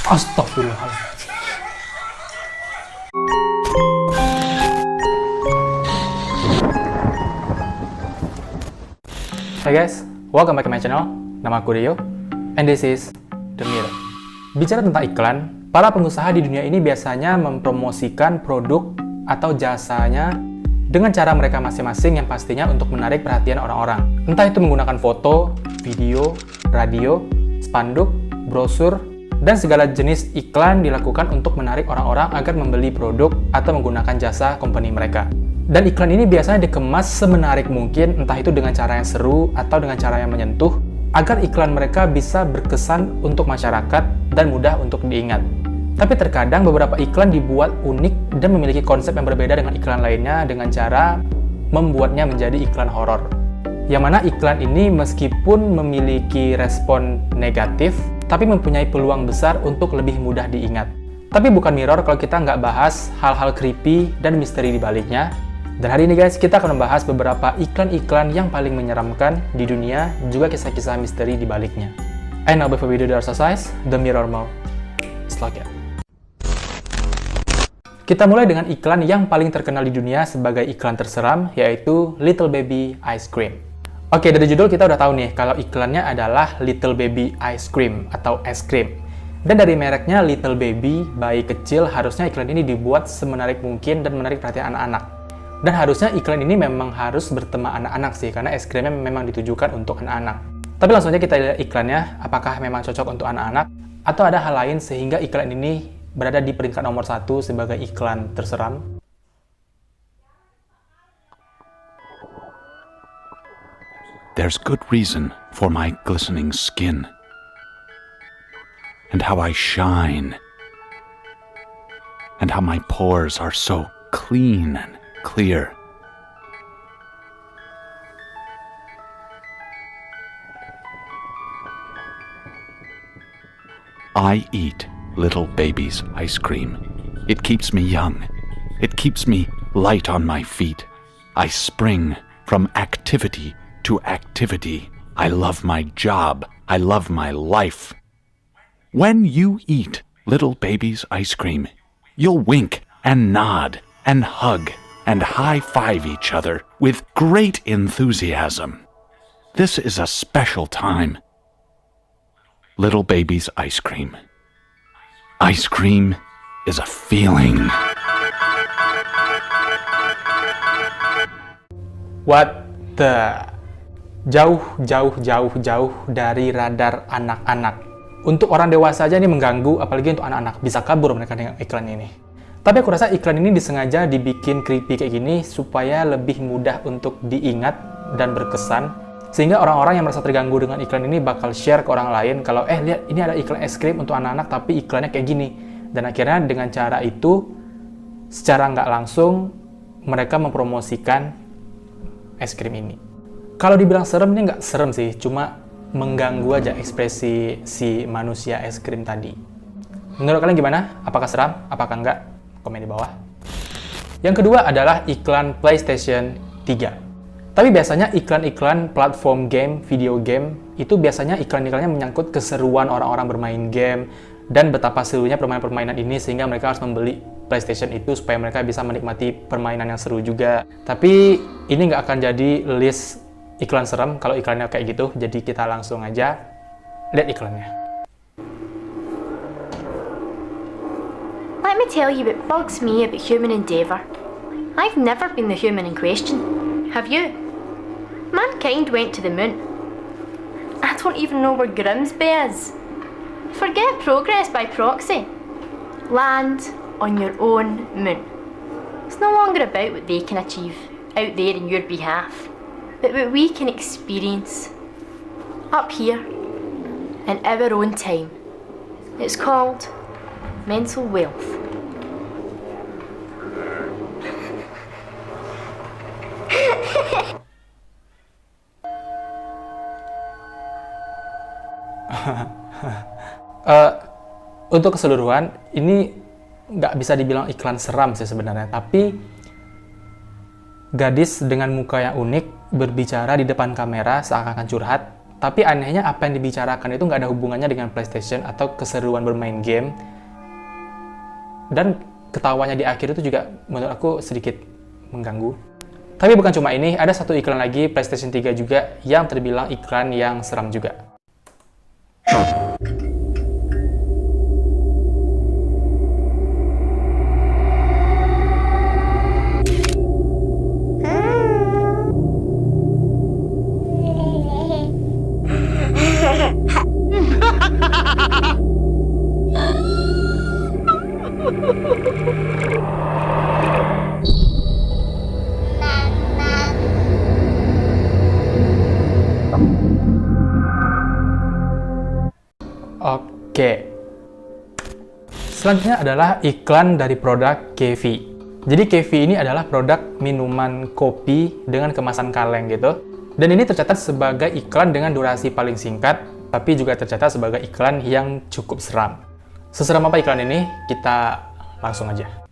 Astagfirullahaladzim. Hai guys, welcome back to my channel. Nama aku Rio, and this is The Mirror. Bicara tentang iklan, para pengusaha di dunia ini biasanya mempromosikan produk atau jasanya dengan cara mereka masing-masing yang pastinya untuk menarik perhatian orang-orang. Entah itu menggunakan foto, video, radio, spanduk, brosur, dan segala jenis iklan dilakukan untuk menarik orang-orang agar membeli produk atau menggunakan jasa company mereka. Dan iklan ini biasanya dikemas semenarik mungkin, entah itu dengan cara yang seru atau dengan cara yang menyentuh, agar iklan mereka bisa berkesan untuk masyarakat dan mudah untuk diingat. Tapi terkadang beberapa iklan dibuat unik dan memiliki konsep yang berbeda dengan iklan lainnya dengan cara membuatnya menjadi iklan horor. Yang mana iklan ini meskipun memiliki respon negatif, tapi mempunyai peluang besar untuk lebih mudah diingat. Tapi bukan mirror kalau kita nggak bahas hal-hal creepy dan misteri di baliknya. Dan hari ini guys, kita akan membahas beberapa iklan-iklan yang paling menyeramkan di dunia, juga kisah-kisah misteri di baliknya. And now before we do the exercise, the mirror mode is locked. Kita mulai dengan iklan yang paling terkenal di dunia sebagai iklan terseram, yaitu Little Baby Ice Cream. Oke, dari judul kita udah tahu nih, kalau iklannya adalah Little Baby Ice Cream atau es krim. Dan dari mereknya Little Baby, bayi kecil, harusnya iklan ini dibuat semenarik mungkin dan menarik perhatian anak-anak. Dan harusnya iklan ini memang harus bertema anak-anak sih, karena es krimnya memang ditujukan untuk anak-anak. Tapi langsung aja kita lihat iklannya, apakah memang cocok untuk anak-anak, atau ada hal lain sehingga iklan ini berada di peringkat nomor 1 sebagai iklan terseram. There's good reason for my glistening skin, and how I shine, and how my pores are so clean and clear. I eat Little Baby's ice cream. It keeps me young. It keeps me light on my feet. I spring from activity to activity. I love my job. I love my life. When you eat Little Baby's ice cream, you'll wink and nod and hug and high-five each other with great enthusiasm. This is a special time. Little Baby's ice cream. Ice cream is a feeling. What the... Jauh dari radar anak-anak. Untuk orang dewasa aja ini mengganggu, apalagi untuk anak-anak. Bisa kabur mereka dengan iklan ini. Tapi aku rasa iklan ini disengaja dibikin creepy kayak gini supaya lebih mudah untuk diingat dan berkesan. Sehingga orang-orang yang merasa terganggu dengan iklan ini bakal share ke orang lain kalau lihat ini ada iklan es krim untuk anak-anak tapi iklannya kayak gini. Dan akhirnya dengan cara itu secara nggak langsung mereka mempromosikan es krim ini. Kalau dibilang serem, ini nggak serem sih, cuma mengganggu aja ekspresi si manusia es krim tadi. Menurut kalian gimana? Apakah seram? Apakah enggak? Komen di bawah. Yang kedua adalah iklan PlayStation 3. Tapi biasanya iklan-iklan platform game, video game, itu biasanya iklan-iklannya menyangkut keseruan orang-orang bermain game, dan betapa serunya permainan-permainan ini sehingga mereka harus membeli PlayStation itu supaya mereka bisa menikmati permainan yang seru juga. Tapi ini nggak akan jadi list iklan serem kalau iklannya kayak gitu, jadi kita langsung aja lihat iklannya. Let me tell you what bugs me about human endeavour. I've never been the human in question. Have you? Mankind went to the moon. I don't even know where Grimsby is. Forget progress by proxy. Land on your own moon. It's no longer about what they can achieve out there in your behalf, but what we can experience up here in our own time. It's called mental wealth. Untuk keseluruhan, ini nggak bisa dibilang iklan seram sih sebenarnya, tapi gadis dengan muka yang unik berbicara di depan kamera seakan-akan curhat, Tapi anehnya apa yang dibicarakan itu nggak ada hubungannya dengan PlayStation atau keseruan bermain game. Dan ketawanya di akhir itu juga menurut aku sedikit mengganggu. Tapi bukan cuma ini, ada satu iklan lagi PlayStation 3 juga yang terbilang iklan yang seram juga. Oke. Selanjutnya adalah iklan dari produk Kevi. Jadi Kevi ini adalah produk minuman kopi dengan kemasan kaleng gitu. Dan ini tercatat sebagai iklan dengan durasi paling singkat, tapi juga tercatat sebagai iklan yang cukup seram. Seseram apa iklan ini? Kita langsung aja.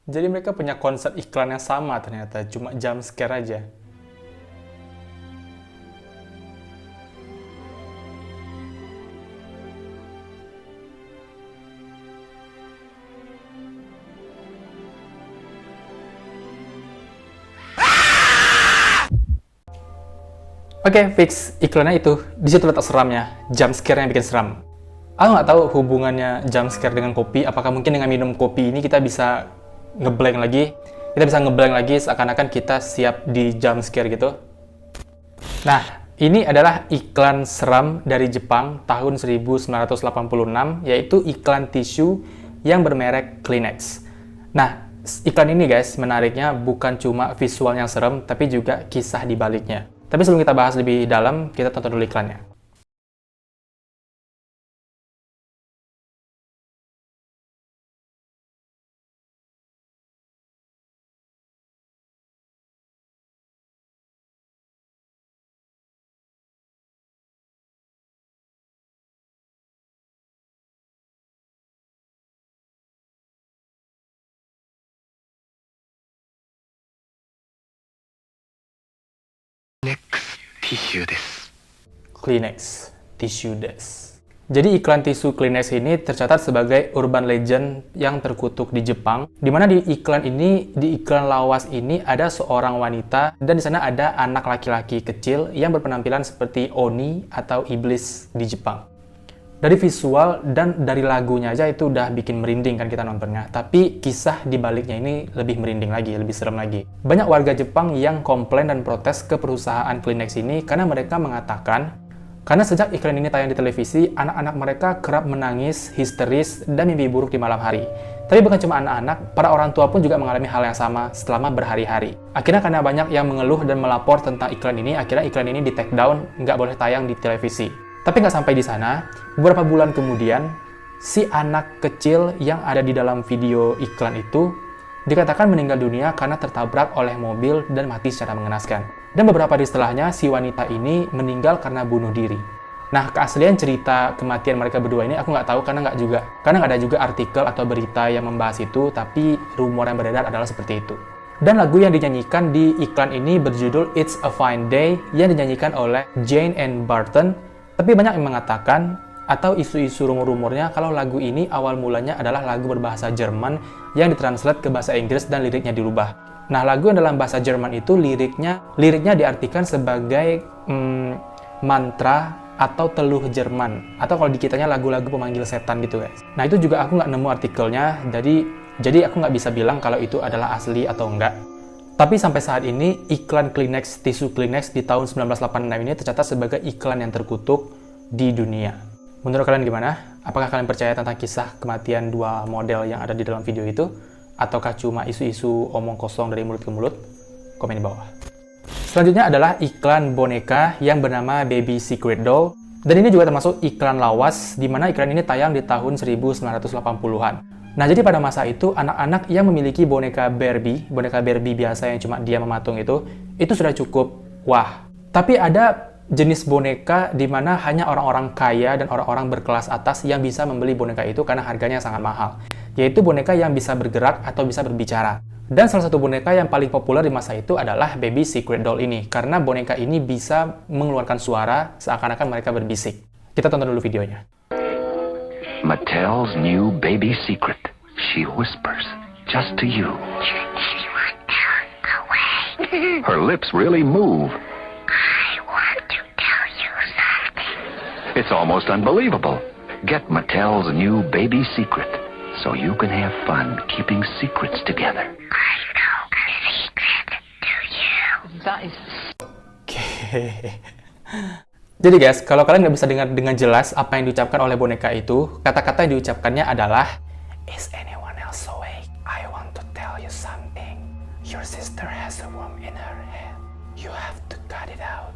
Jadi mereka punya konsep iklan yang sama ternyata, cuma jump scare aja. Oke, fix. Iklannya itu. Di situ letak seramnya. Jump scare yang bikin seram. Aku nggak tahu hubungannya jump scare dengan kopi. Apakah mungkin dengan minum kopi ini kita bisa ngeblank lagi? Kita bisa ngeblank lagi seakan-akan kita siap di jump scare gitu. Nah, ini adalah iklan seram dari Jepang tahun 1986, yaitu iklan tisu yang bermerek Kleenex. Nah, iklan ini guys, menariknya bukan cuma visual yang serem, tapi juga kisah di baliknya. Tapi sebelum kita bahas lebih dalam, kita tonton dulu iklannya. Kleenex Tissue Desk. Jadi iklan tisu Kleenex ini tercatat sebagai urban legend yang terkutuk di Jepang, di mana di iklan ini, di iklan lawas ini ada seorang wanita dan di sana ada anak laki-laki kecil yang berpenampilan seperti Oni atau iblis di Jepang. Dari visual dan dari lagunya aja itu udah bikin merinding kan kita nontonnya. Tapi kisah di baliknya ini lebih merinding lagi, lebih serem lagi. Banyak warga Jepang yang komplain dan protes ke perusahaan Kleenex ini karena mereka mengatakan, karena sejak iklan ini tayang di televisi, anak-anak mereka kerap menangis, histeris, dan mimpi buruk di malam hari. Tapi bukan cuma anak-anak, para orang tua pun juga mengalami hal yang sama selama berhari-hari. Akhirnya karena banyak yang mengeluh dan melapor tentang iklan ini, akhirnya iklan ini di take down, nggak boleh tayang di televisi. Tapi nggak sampai di sana, beberapa bulan kemudian, si anak kecil yang ada di dalam video iklan itu dikatakan meninggal dunia karena tertabrak oleh mobil dan mati secara mengenaskan. Dan beberapa hari setelahnya, si wanita ini meninggal karena bunuh diri. Nah, keaslian cerita kematian mereka berdua ini aku nggak tahu karena nggak ada juga artikel atau berita yang membahas itu, tapi rumor yang beredar adalah seperti itu. Dan lagu yang dinyanyikan di iklan ini berjudul It's a Fine Day yang dinyanyikan oleh Jane and Barton. Tapi banyak yang mengatakan atau isu-isu rumor-rumornya kalau lagu ini awal mulanya adalah lagu berbahasa Jerman yang ditranslate ke bahasa Inggris dan liriknya dirubah. Nah, lagu yang dalam bahasa Jerman itu liriknya diartikan sebagai mantra atau teluh Jerman, atau kalau di kitanya lagu-lagu pemanggil setan gitu guys. Nah, itu juga aku nggak nemu artikelnya, jadi aku nggak bisa bilang kalau itu adalah asli atau enggak. Tapi sampai saat ini, iklan Kleenex, tisu Kleenex di tahun 1986 ini tercatat sebagai iklan yang terkutuk di dunia. Menurut kalian gimana? Apakah kalian percaya tentang kisah kematian dua model yang ada di dalam video itu? Ataukah cuma isu-isu omong kosong dari mulut ke mulut? Komen di bawah. Selanjutnya adalah iklan boneka yang bernama Baby Secret Doll. Dan ini juga termasuk iklan lawas, di mana iklan ini tayang di tahun 1980-an. Nah, jadi pada masa itu, anak-anak yang memiliki boneka Barbie biasa yang cuma dia mematung itu sudah cukup wah. Tapi ada jenis boneka di mana hanya orang-orang kaya dan orang-orang berkelas atas yang bisa membeli boneka itu karena harganya sangat mahal. Yaitu boneka yang bisa bergerak atau bisa berbicara. Dan salah satu boneka yang paling populer di masa itu adalah Baby Secret Doll ini, karena boneka ini bisa mengeluarkan suara seakan-akan mereka berbisik. Kita tonton dulu videonya. Mattel's new baby secret. She whispers, just to you. Her lips really move. I want to tell you something. It's almost unbelievable. Get Mattel's new baby secret, so you can have fun keeping secrets together. I know a secret. Do you? Oke. Jadi guys, kalau kalian nggak bisa dengar dengan jelas apa yang diucapkan oleh boneka itu, kata-kata yang diucapkannya adalah, Is anyone else awake? I want to tell you something. Your sister has a worm in her head. You have to cut it out.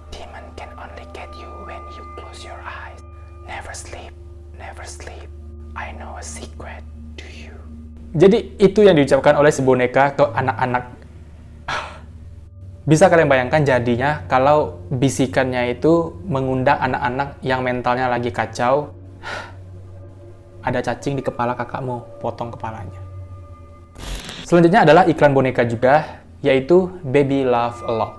Demon can only get you when you close your eyes. Never sleep, never sleep. I know a secret. Do you? Jadi itu yang diucapkan oleh si boneka ke anak-anak. Bisa kalian bayangkan jadinya kalau bisikannya itu mengundang anak-anak yang mentalnya lagi kacau. Ada cacing di kepala kakakmu, potong kepalanya. Selanjutnya adalah iklan boneka juga, yaitu Baby Laugh a Lot.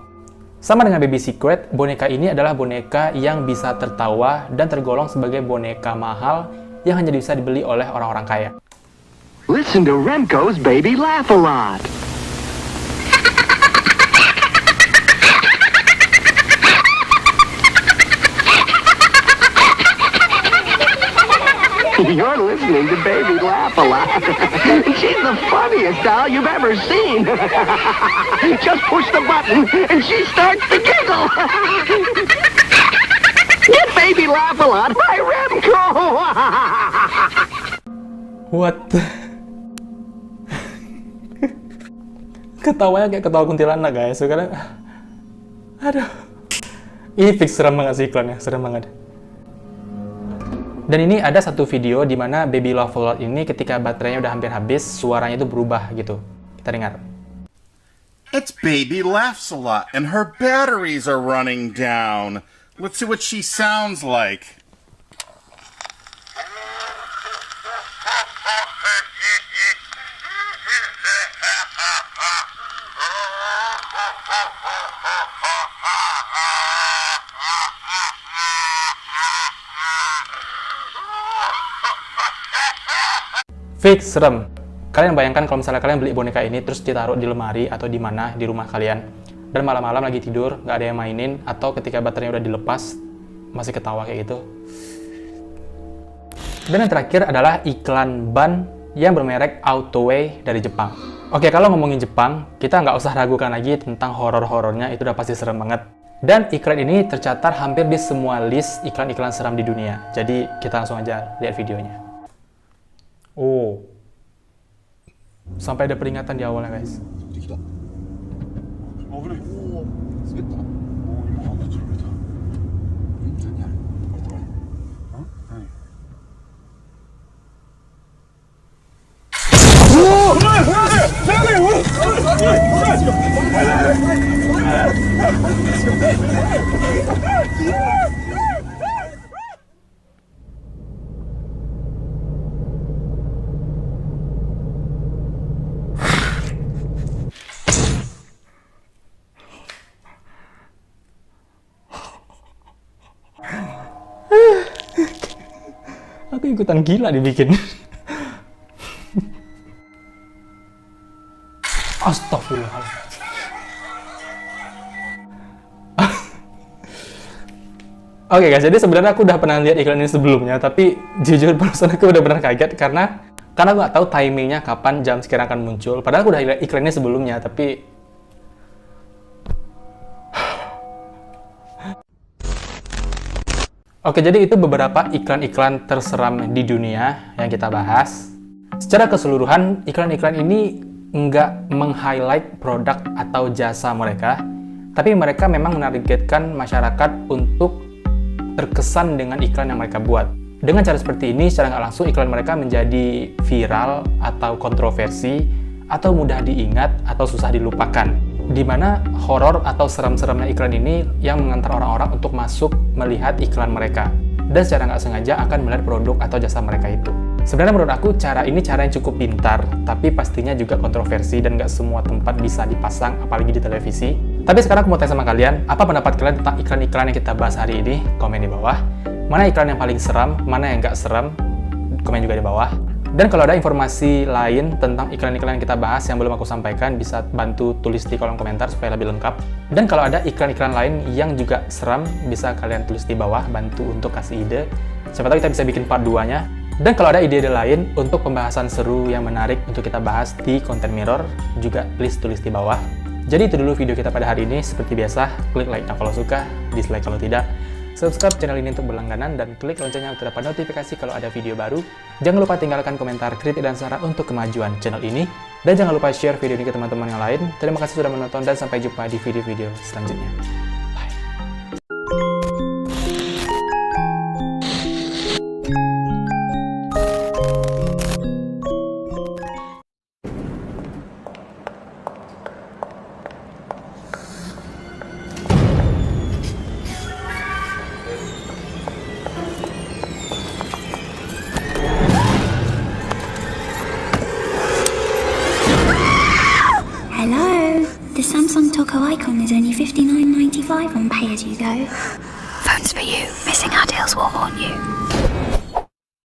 Sama dengan Baby Secret, boneka ini adalah boneka yang bisa tertawa dan tergolong sebagai boneka mahal yang hanya bisa dibeli oleh orang-orang kaya. Listen to Remco's Baby Laugh a Lot. You're listening to Baby Laugh a Lot. She's the funniest doll you've ever seen. Just push the button and she starts to giggle. Get Baby Laugh a Lot by Remco. What? Ketawanya kayak ketawa kuntilanak guys. Sekarang, aduh. Ini fix serem banget sih iklannya, serem banget. Dan ini ada satu video di mana Baby Laugh a Lot ini ketika baterainya udah hampir habis, suaranya itu berubah gitu. Kita dengar. It's Baby Laughs a Lot, and her batteries are running down. Let's see what she sounds like. Fix serem. Kalian bayangkan kalau misalnya kalian beli boneka ini terus ditaruh di lemari atau di mana di rumah kalian, dan malam-malam lagi tidur nggak ada yang mainin, atau ketika baterainya udah dilepas masih ketawa kayak gitu. Dan yang terakhir adalah iklan ban yang bermerek Autoway dari Jepang. Oke, kalau ngomongin Jepang, kita nggak usah ragukan lagi tentang horor-horornya, itu udah pasti serem banget. Dan iklan ini tercatat hampir di semua list iklan-iklan seram di dunia. Jadi kita langsung aja lihat videonya. Oh, sampai ada peringatan di awalnya guys. Aku ikutan gila dibikin. Astagfirullahaladzim. Oke guys, jadi sebenarnya aku udah pernah lihat iklan ini sebelumnya, tapi jujur barusan aku udah benar kaget karena aku nggak tahu timingnya kapan jam sekiranya akan muncul. Padahal aku udah lihat iklannya sebelumnya, tapi Oke, jadi itu beberapa iklan-iklan terseram di dunia yang kita bahas. Secara keseluruhan, iklan-iklan ini nggak meng-highlight produk atau jasa mereka, tapi mereka memang menargetkan masyarakat untuk terkesan dengan iklan yang mereka buat. Dengan cara seperti ini, secara nggak langsung iklan mereka menjadi viral atau kontroversi, atau mudah diingat atau susah dilupakan. Di mana horor atau seram-seramnya iklan ini yang mengantar orang-orang untuk masuk melihat iklan mereka. Dan secara nggak sengaja akan melihat produk atau jasa mereka itu. Sebenarnya menurut aku cara ini cara yang cukup pintar, tapi pastinya juga kontroversi dan nggak semua tempat bisa dipasang, apalagi di televisi. Tapi sekarang aku mau tanya sama kalian, apa pendapat kalian tentang iklan-iklan yang kita bahas hari ini? Komen di bawah. Mana iklan yang paling seram, mana yang nggak seram? Komen juga di bawah. Dan kalau ada informasi lain tentang iklan-iklan yang kita bahas yang belum aku sampaikan, bisa bantu tulis di kolom komentar supaya lebih lengkap. Dan kalau ada iklan-iklan lain yang juga seram, bisa kalian tulis di bawah, bantu untuk kasih ide. Siapa tahu kita bisa bikin part 2-nya. Dan kalau ada ide-ide lain untuk pembahasan seru yang menarik untuk kita bahas di Content Mirror, juga please tulis di bawah. Jadi itu dulu video kita pada hari ini. Seperti biasa, klik like-nya kalau suka, dislike kalau tidak. Subscribe channel ini untuk berlangganan dan klik loncengnya untuk dapat notifikasi kalau ada video baru. Jangan lupa tinggalkan komentar, kritik, dan saran untuk kemajuan channel ini. Dan jangan lupa share video ini ke teman-teman yang lain. Terima kasih sudah menonton dan sampai jumpa di video-video selanjutnya. Bye. Hello? The Samsung Toco icon is only $59.95 on pay-as-you-go. Phones for you. Missing our deals will haunt you.